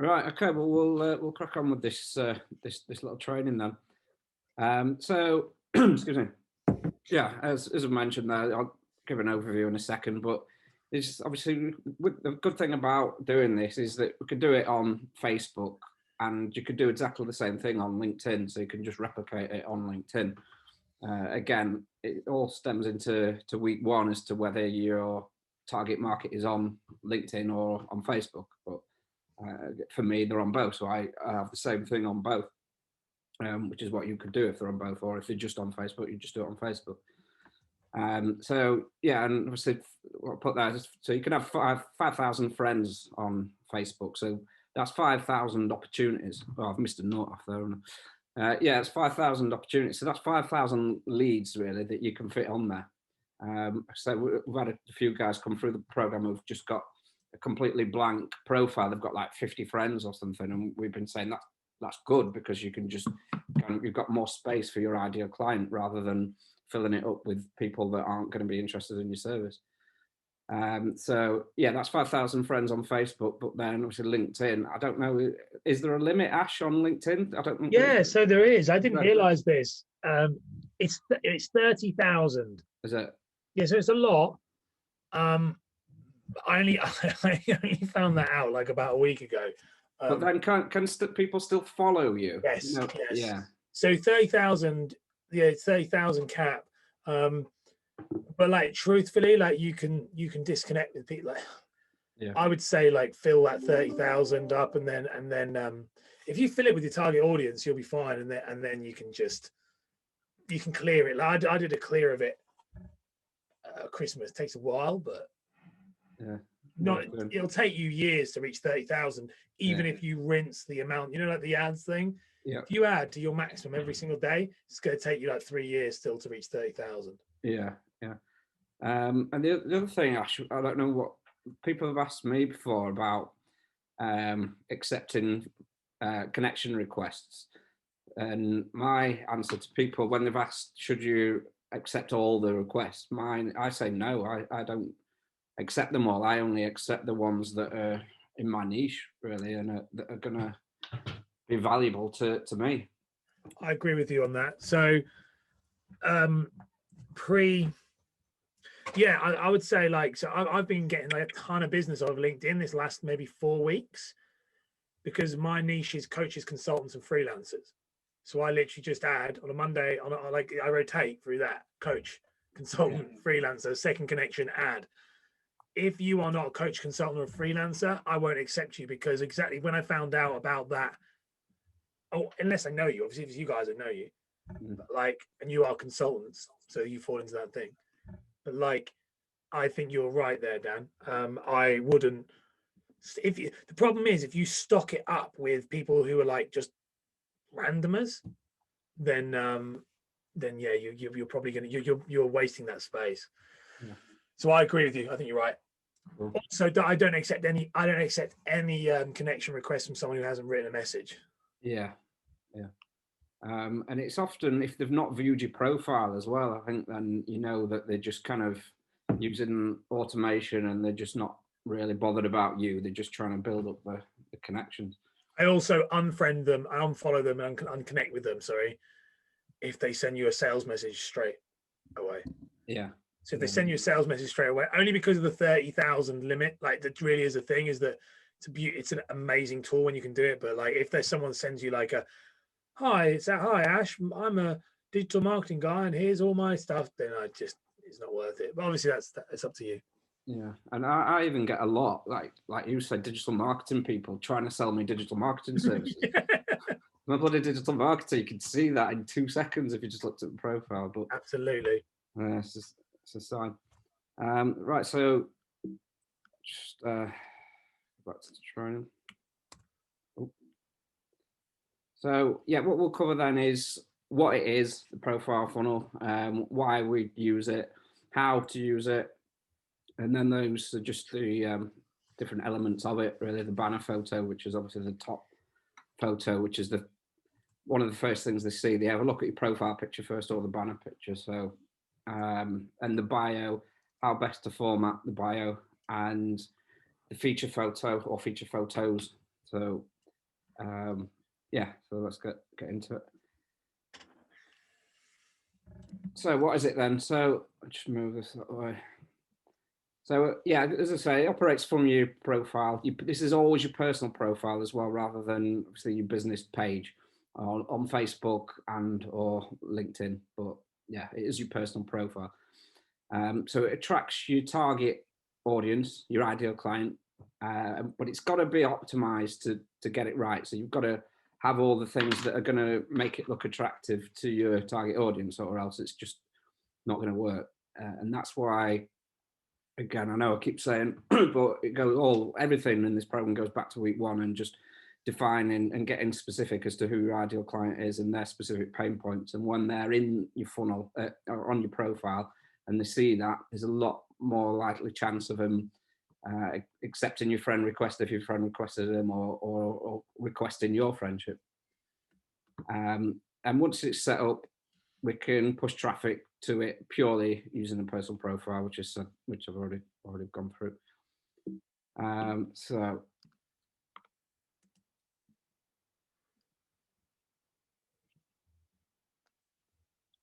Right. Okay. Well, we'll crack on with this little training then. So, excuse me. Yeah, as I mentioned there, I'll give an overview in a second, but it's obviously the good thing about doing this is that we could do it on Facebook, and you could do exactly the same thing on LinkedIn. So you can just replicate it on LinkedIn. Again, it all stems into week one as to whether your target market is on LinkedIn or on Facebook. But for me, they're on both, so I have the same thing on both, which is what you could do if they're on both, or if they're just on Facebook, you just do it on Facebook. So yeah, and obviously I'll put that so you can have 5,000 friends on Facebook. So that's 5,000 opportunities. Oh, I've missed a note off there. Yeah, it's 5,000 opportunities. So that's 5,000 leads really that you can fit on there. So we've had a few guys come through the program who've just got a completely blank profile. They've got like 50 friends or something, and we've been saying that's good because you can just you've got more space for your ideal client rather than filling it up with people that aren't going to be interested in your service. So yeah, that's 5,000 friends on Facebook, but then obviously LinkedIn. I don't know, is there a limit, Ash, on LinkedIn? I don't know. Yeah, so there is. I didn't realize this. It's 30,000. Is it? Yeah, so it's a lot. I only found that out like about a week ago. But then can people still follow you? Yes, You know, yes. Yeah. So 30,000, yeah, 30,000 cap. But like truthfully, like you can disconnect with people. Like, Yeah. I would say like fill that 30,000 up, and then if you fill it with your target audience, you'll be fine. And then you can clear it. Like I did a clear of it. Christmas takes a while, but yeah, it'll take you years to reach 30,000, even if you rinse the amount. You know, like the ads thing. Yeah. If you add to your maximum every single day, it's going to take you like 3 years still to reach 30,000. Yeah, yeah. And the other thing, I don't know what people have asked me before about accepting connection requests, and my answer to people when they've asked, should you accept all the requests? I say no. I don't accept them all. I only accept the ones that are in my niche, really, and that are gonna be valuable to me. I agree with you on that. So, I would say like, so I've been getting like a ton of business over LinkedIn this last maybe 4 weeks because my niche is coaches, consultants, and freelancers. So I literally just add on a Monday I rotate through that coach, consultant, freelancer, second connection, ad. If you are not a coach, consultant, or freelancer, I won't accept you because exactly when I found out about that, unless I know you, obviously, if you guys, I know you, but like, and you are consultants, so you fall into that thing. But like, I think you're right there, Dan. I wouldn't. The problem is if you stock it up with people who are like just randomers, then yeah, you're probably gonna you're wasting that space. Yeah. So I agree with you. I think you're right. Cool. Also, I don't accept any connection requests from someone who hasn't written a message. Yeah, yeah. And it's often if they've not viewed your profile as well, I think then you know that they're just kind of using automation and they're just not really bothered about you. They're just trying to build up the connections. I also unfriend them, I unfollow them, and unconnect with them. Sorry, if they send you a sales message straight away. Yeah. So if they send you a sales message straight away, only because of the 30,000 limit, like that really is a thing, is that it's an amazing tool when you can do it. But like if there's someone sends you like a, hi Ash, I'm a digital marketing guy and here's all my stuff, then it's not worth it. But obviously it's up to you. Yeah, and I even get a lot, like you said, digital marketing people trying to sell me digital marketing services. My bloody digital marketer, you can see that in 2 seconds if you just looked at the profile. But absolutely, it's a sign. Right, so just back to the training. So yeah, what we'll cover then is what it is, the profile funnel, why we use it, how to use it, and then those are just the different elements of it, really. The banner photo, which is obviously the top photo, which is one of the first things they see. They have a look at your profile picture first or the banner picture. So, and the bio, how best to format the bio, and the feature photo or feature photos. So Yeah, so let's get into it. So what is it then? So I'll just move this that way. So yeah, as I say, it operates from your profile. This is always your personal profile as well, rather than obviously your business page on Facebook and or LinkedIn. But yeah, it is your personal profile. So it attracts your target audience, your ideal client, but it's got to be optimized to get it right. So you've got to have all the things that are going to make it look attractive to your target audience, or else it's just not going to work. And that's why, again, I know I keep saying, but it goes everything in this program goes back to week one and just defining and getting specific as to who your ideal client is and their specific pain points. And when they're in your funnel or on your profile and they see that, there's a lot more likely chance of them accepting your friend request if your friend requested them, or requesting your friendship. And once it's set up, we can push traffic to it purely using a personal profile, which I've already gone through.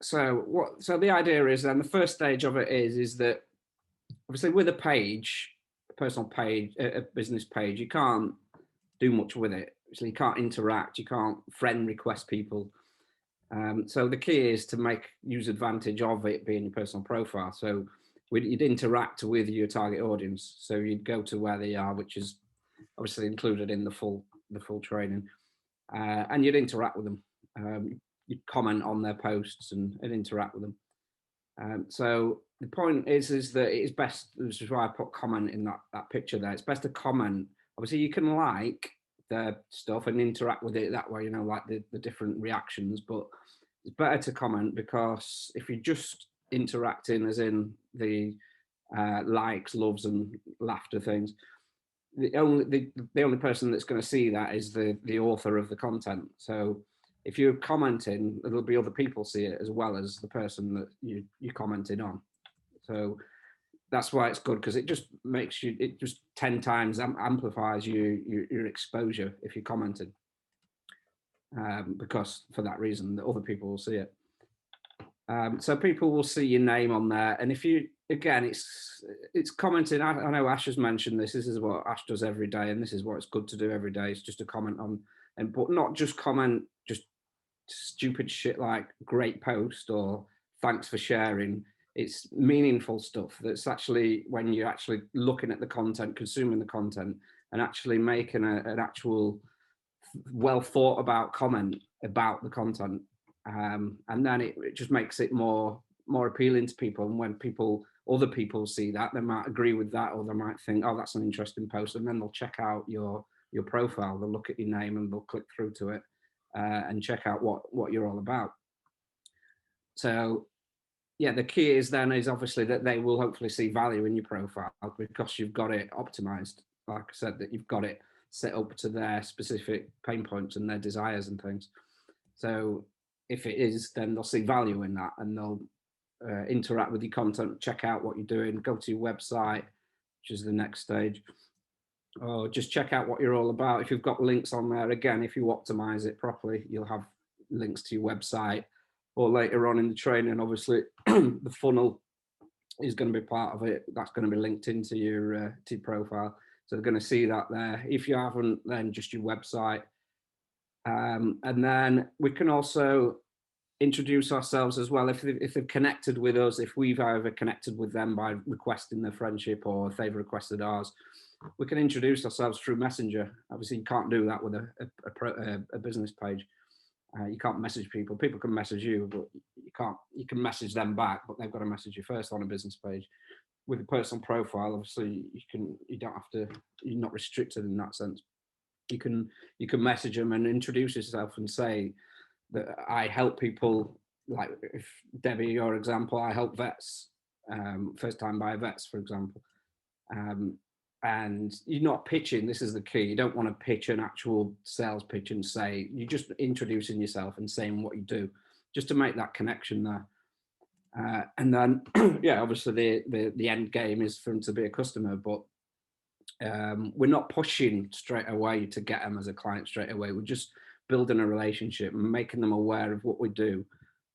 So the idea is then the first stage of it is that obviously with a page, a personal page, a business page, you can't do much with it. So you can't interact, you can't friend request people. So the key is to use advantage of it being your personal profile. So you'd interact with your target audience. So you'd go to where they are, which is obviously included in the full training, and you'd interact with them. You'd comment on their posts and interact with them. So the point is that it is best. This is why I put comment in that picture there. It's best to comment. Obviously, you can like their stuff and interact with it that way, like the different reactions, but it's better to comment, because if you're just interacting as in the likes, loves and laughter things, the only person that's going to see that is the author of the content. So if you're commenting, there'll be other people see it as well as the person that you commented on. So that's why it's good, because it just makes it just 10 times amplifies your exposure if you're commenting, because for that reason that other people will see it. So people will see your name on there, and if you, again, it's commenting. I know Ash has mentioned this. This is what Ash does every day, and this is what it's good to do every day. It's just to comment on, but not just comment just stupid shit like great post or thanks for sharing. It's meaningful stuff that's actually, when you're actually looking at the content, consuming the content, and actually making an actual well thought about comment about the content. And then it just makes it more appealing to people. And when other people see that, they might agree with that, or they might think, oh, that's an interesting post. And then they'll check out your profile, they'll look at your name and they'll click through to it and check out what you're all about. So yeah, the key is obviously that they will hopefully see value in your profile, because you've got it optimized. Like I said, that you've got it set up to their specific pain points and their desires and things. So if it is, then they'll see value in that, and they'll interact with your content, check out what you're doing, go to your website, which is the next stage, or just check out what you're all about. If you've got links on there, again, if you optimize it properly, you'll have links to your website. Or later on in the training, obviously, the funnel is going to be part of it. That's going to be linked into your profile. So they're going to see that there. If you haven't, then just your website. And then we can also introduce ourselves as well. If they've connected with us, if we've either connected with them by requesting their friendship, or if they've requested ours, we can introduce ourselves through Messenger. Obviously, you can't do that with a business page. You can't message people. People can message you, but you can message them back, but they've got to message you first on a business page. With a personal profile, obviously, you don't have to, you're not restricted in that sense. You can message them and introduce yourself and say that I help people, like if Debbie, your example, I help vets, first time buyer vets, for example. And you're not pitching. This is the key. You don't want to pitch an actual sales pitch and say, you're just introducing yourself and saying what you do, just to make that connection there. And then, yeah, obviously the end game is for them to be a customer, but We're not pushing straight away to get them as a client straight away. We're just building a relationship and making them aware of what we do,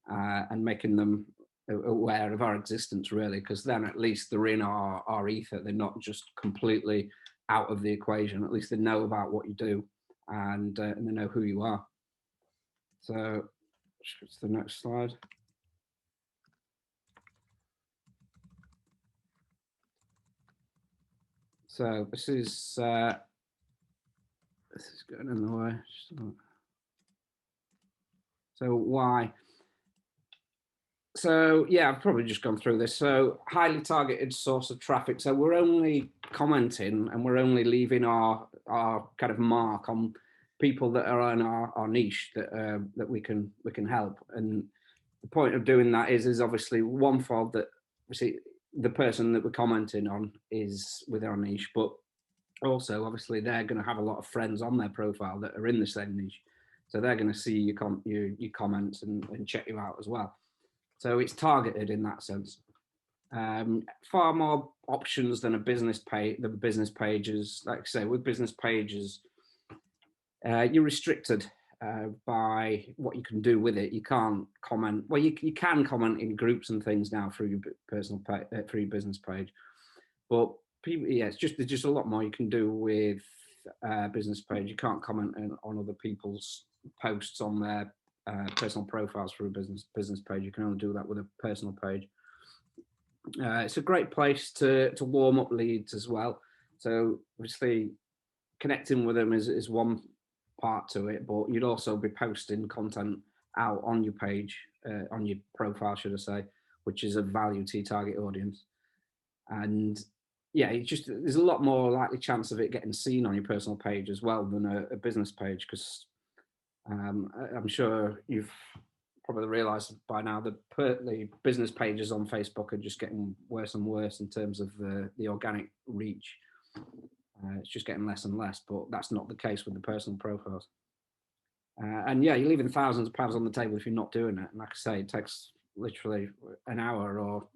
and making them aware of our existence, really, because then at least they're in our ether. They're not just completely out of the equation. At least they know about what you do, and they know who you are. So what's the next slide? So this is getting in the way. So why? So yeah, I've probably just gone through this. So highly targeted source of traffic. So we're only commenting and we're only leaving our kind of mark on people that are in our niche that we can help. And the point of doing that is obviously onefold, that we see the person that we're commenting on is with our niche, but also obviously they're going to have a lot of friends on their profile that are in the same niche, so they're going to see your comments and check you out as well. So it's targeted in that sense. Far more options than a business page. The business pages, like I say, with business pages, you're restricted by what you can do with it. You can't comment. Well, you can comment in groups and things now through your personal through your business page, but people, yeah, there's just a lot more you can do with business page. You can't comment on other people's posts on their personal profiles through a business page. You can only do that with a personal page. It's a great place to warm up leads as well. So obviously connecting with them is one part to it, but you'd also be posting content out on your page, on your profile, should I say, which is of value to your target audience. And yeah, there's a lot more likely chance of it getting seen on your personal page as well than a business page, because I'm sure you've probably realized by now that the business pages on Facebook are just getting worse and worse in terms of the organic reach. It's just getting less and less, but that's not the case with the personal profiles. And yeah, you're leaving thousands of pounds on the table if you're not doing it. And like I say, it takes literally an hour or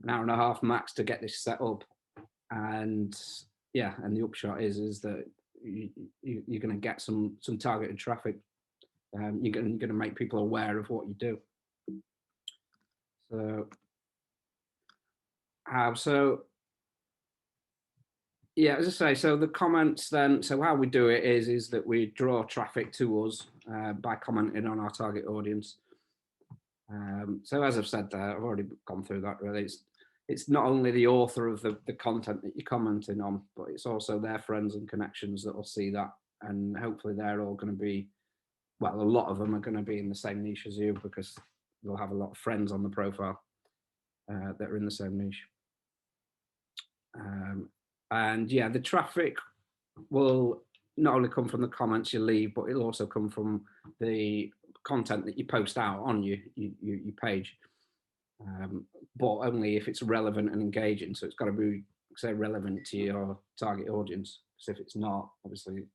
an hour and a half max to get this set up. And yeah, and the upshot is that you're going to get some targeted traffic. You're going to make people aware of what you do. So yeah, as I say, so the comments then, so how we do it is that we draw traffic to us by commenting on our target audience. So as I've said there, I've already gone through that really. It's not only the author of the content that you're commenting on, but it's also their friends and connections that will see that. And hopefully they're all going to be, well, a lot of them are going to be in the same niche as you, because they'll have a lot of friends on the profile that are in the same niche. And yeah, the traffic will not only come from the comments you leave, but it'll also come from the content that you post out on your page. But only if it's relevant and engaging. So it's got to be, say, relevant to your target audience. Because if it's not, obviously,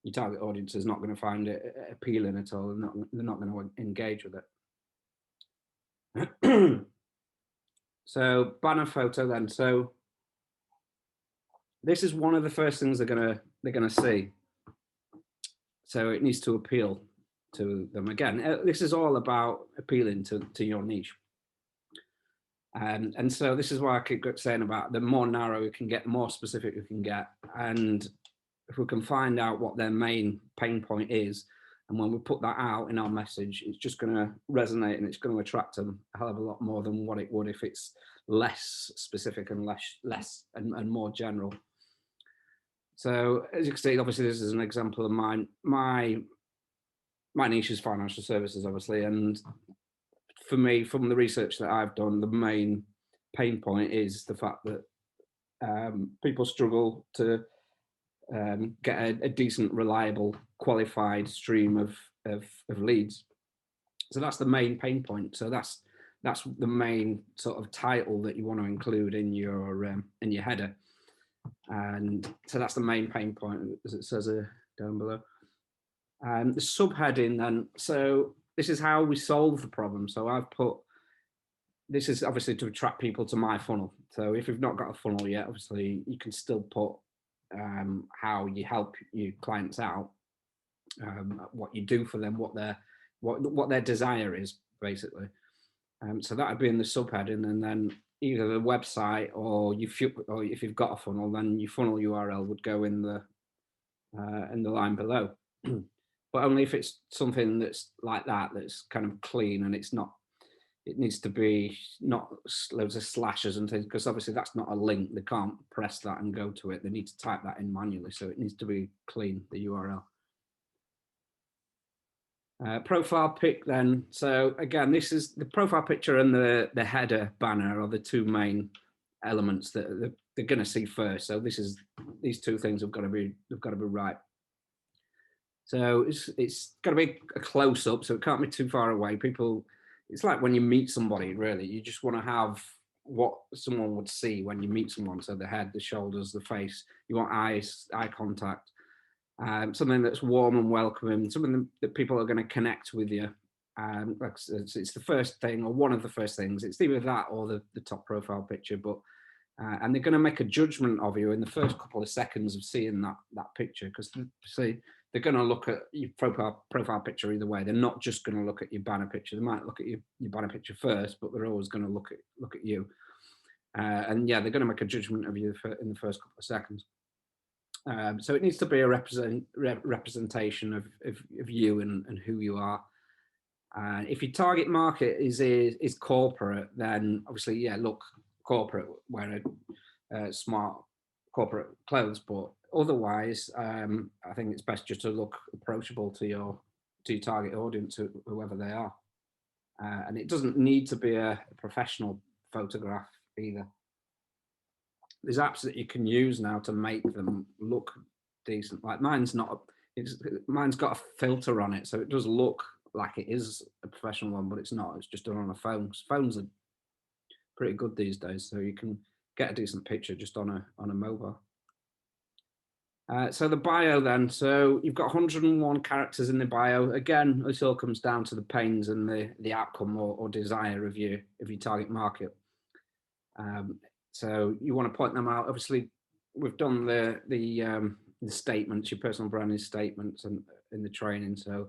your target audience is not going to find it appealing at all. They're not going to engage with it. So banner photo then. So this is one of the first things they're gonna see. So it needs to appeal to them. Again, this is all about appealing to your niche. And so this is why I keep saying about the more narrow we can get, the more specific we can get. And if we can find out what their main pain point is, and when we put that out in our message, it's just going to resonate and it's going to attract them a hell of a lot more than what it would if it's less specific and less and more general. So as you can see, obviously this is an example of mine. My niche is financial services, obviously, and for me, from the research that I've done, the main pain point is the fact that people struggle to get a decent, reliable, qualified stream of leads. So that's the main pain point. So that's the main sort of title that you want to include in your header. And so that's the main pain point, as it says down below. The subheading then, so this is how we solve the problem. So I've put, this is obviously to attract people to my funnel. So if you've not got a funnel yet, obviously you can still put how you help your clients out, what you do for them, what their desire is, basically. So that would be in the subheading, and then either the website or or if you've got a funnel, then your funnel URL would go in the line below. But only if it's something that's like that, that's kind of clean, and it's not. It needs to be not loads of slashes and things, because obviously that's not a link. They can't press that and go to it. They need to type that in manually, so it needs to be clean, the URL. Profile pic then. So again, this is the profile picture and the header banner are the two main elements that they're going to see first. So these two things have got to be right. So it's got to be a close up, so it can't be too far away. It's like when you meet somebody, really, you just want to have what someone would see when you meet someone. So the head, the shoulders, the face. You want eye contact. Something that's warm and welcoming, something that people are going to connect with you. It's the first thing, or one of the first things. It's either that or the top profile picture. But and they're going to make a judgment of you in the first couple of seconds of seeing that picture, because they're going to look at your profile picture either way. They're not just going to look at your banner picture. They might look at your banner picture first, but they're always going to look at you. And yeah, they're going to make a judgment of you in the first couple of seconds. So it needs to be a representation of you and who you are. If your target market is corporate, then obviously, yeah, look corporate, wear a smart corporate clothes. But otherwise, I think it's best just to look approachable to your target audience, whoever they are. And it doesn't need to be a professional photograph either. There's apps that you can use now to make them look decent. Like mine's got a filter on it, so it does look like it is a professional one, but it's not. It's just done on a phone. Phones are pretty good these days, so you can get a decent picture just on a mobile. So the bio then. So you've got 101 characters in the bio. Again, this all comes down to the pains and the outcome or desire of your target market. So you want to point them out. Obviously, we've done the statements, your personal branding statements, and in the training. So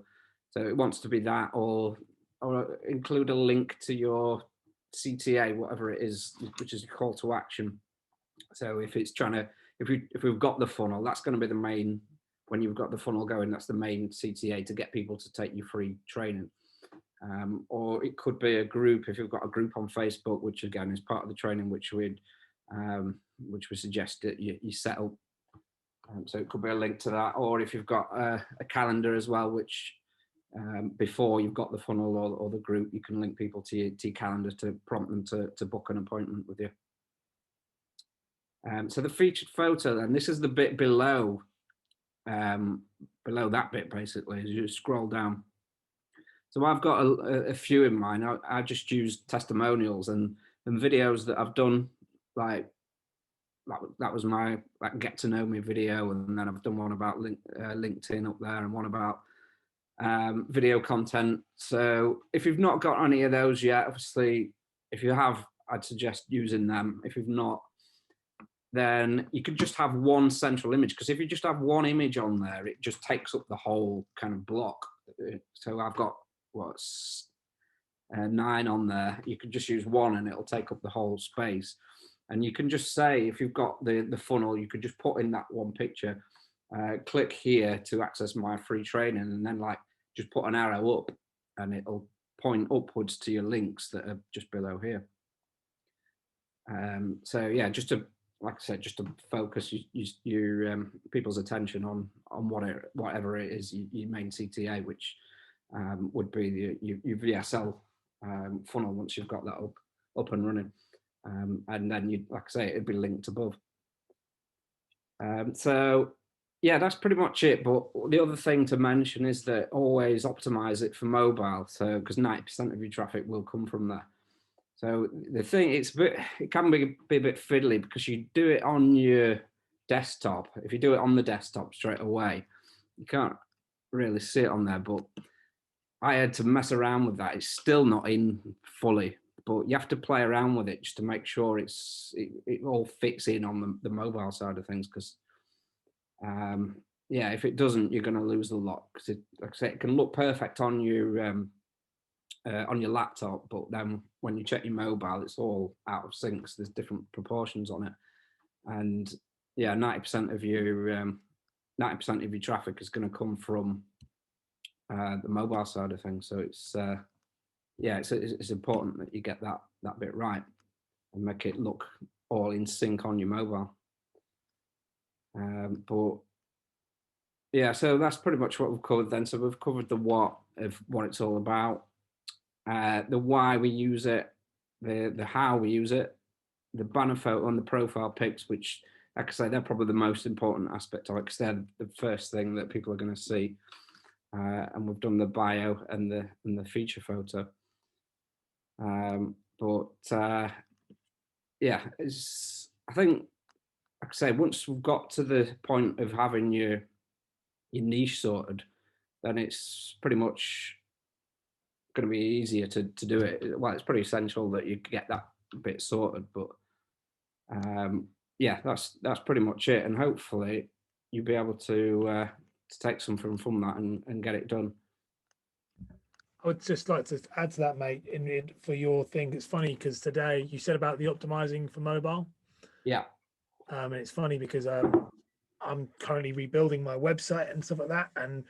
it wants to be that, or include a link to your CTA, whatever it is, which is a call to action. So if we've got the funnel, that's going to be the main. When you've got the funnel going, that's the main CTA to get people to take your free training. Or it could be a group, if you've got a group on Facebook, which again is part of the training, which we suggest that you set up. So it could be a link to that, or if you've got a calendar as well, which before you've got the funnel or the group, you can link people to your calendar to prompt them to book an appointment with you. So the featured photo, then, this is the bit below that bit, basically, as you scroll down. So I've got a few in mind. I just use testimonials and videos that I've done, like that was my get to know me video, and then I've done one about LinkedIn up there, and one about video content. So if you've not got any of those yet, obviously, if you have, I'd suggest using them. If you've not, then you could just have one central image, because if you just have one image on there, it just takes up the whole kind of block. So I've got 9 on there. You could just use one and it'll take up the whole space. And you can just say, if you've got the funnel, you could just put in that one picture, click here to access my free training, and then just put an arrow up and it'll point upwards to your links that are just below here. So yeah, just to, like I said, just to focus your people's attention on whatever it is, your main CTA, which would be your VSL funnel once you've got that up and running. And then like I say, it'd be linked above. So yeah, that's pretty much it. But the other thing to mention is that always optimize it for mobile. So because 90% of your traffic will come from there. So the thing, it can be a bit fiddly, because you do it on your desktop. If you do it on the desktop straight away, you can't really see it on there. But I had to mess around with that. It's still not in fully, but you have to play around with it just to make sure it all fits in on the mobile side of things, because Yeah, if it doesn't, you're going to lose the lot, because like I say, it can look perfect on your laptop, but then when you check your mobile, it's all out of sync. So there's different proportions on it, and yeah, 90% of your 90% of your traffic is going to come from the mobile side of things. So it's yeah, it's important that you get that bit right and make it look all in sync on your mobile. But yeah, so that's pretty much what we've covered then. So we've covered the what of what it's all about, the why we use it, the how we use it, the banner photo and the profile pics, which, like I say, they're probably the most important aspect of it, because they're the first thing that people are going to see. And we've done the bio and the feature photo. Yeah, I think, like I say, once we've got to the point of having your niche sorted, then it's pretty much going to be easier to do it. Well, it's pretty essential that you get that bit sorted, but yeah, that's pretty much it. And hopefully you'll be able to take something from that and get it done. I would just like to add to that, mate, for your thing. It's funny because today you said about the optimizing for mobile. Yeah. And it's funny because I'm currently rebuilding my website and stuff like that, and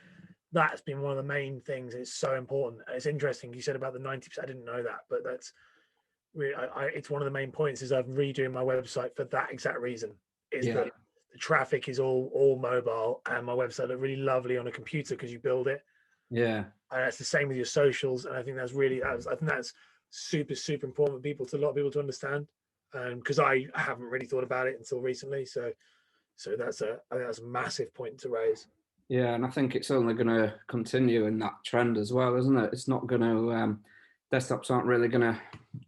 that's been one of the main things. It's so important. It's interesting you said about the 90%. I didn't know that, but that's really, it's one of the main points. Is I'm redoing my website for that exact reason. Is that the traffic is all mobile, and my website look really lovely on a computer because you build it. Yeah. And it's the same with your socials. And I think that's really, I think that's super, super important for a lot of people to understand. Because I haven't really thought about it until recently. So I think that's a massive point to raise. Yeah, and I think it's only going to continue in that trend as well, isn't it? It's not going to, desktops aren't really going to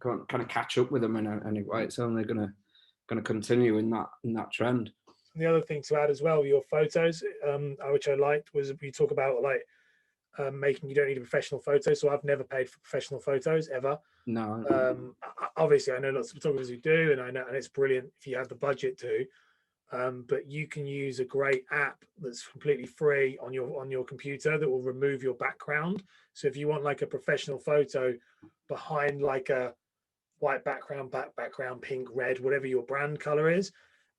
kind of catch up with them in any way. It's only going to continue in that trend. And the other thing to add as well, your photos, which I liked, was you talk about like making, you don't need a professional photo. So I've never paid for professional photos ever. No. Obviously, I know lots of photographers who do, and I know, and it's brilliant if you have the budget to. But you can use a great app that's completely free on your computer that will remove your background. So if you want like a professional photo behind like a white background, background, pink, red, whatever your brand color is,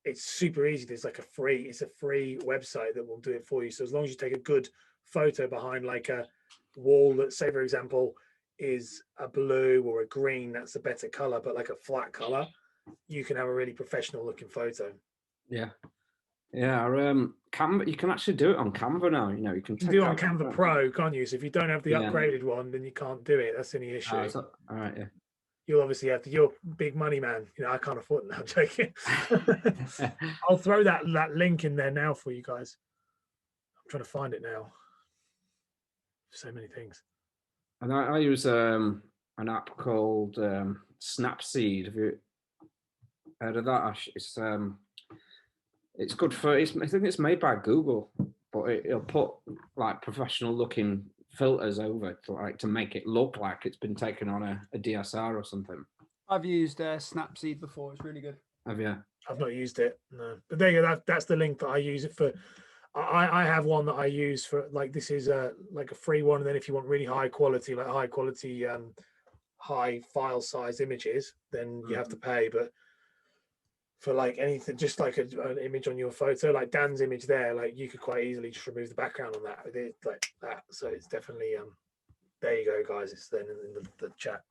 it's super easy. There's like it's a free website that will do it for you. So as long as you take a good photo behind like a wall that, say for example, is a blue or a green, that's a better color, but like a flat color, you can have a really professional looking photo. Yeah. Canva, you can actually do it on Canva now. You know, you can do it on Canva Pro, can't you? So if you don't have the upgraded one, then you can't do it. That's any issue. All right, yeah. You'll obviously have to. You're big money man. You know, I can't afford it now. I'm joking. I'll throw that link in there now for you guys. I'm trying to find it now. So many things. And I use an app called Snapseed. Have you heard of that, Ash? It's good for. I think it's made by Google, but it'll put like professional looking filters over it to make it look like it's been taken on a DSR or something. I've used Snapseed before. It's really good. Have you? I've not used it, no. But there you go. That's the link that I use it for. I have one that I use for, like, this is like a free one, and then if you want really high quality, high file size images, then you have to pay. But for like anything, just like an image on your photo, like Dan's image there, like you could quite easily just remove the background on that with it like that. So it's definitely there you go, guys. It's then in the chat.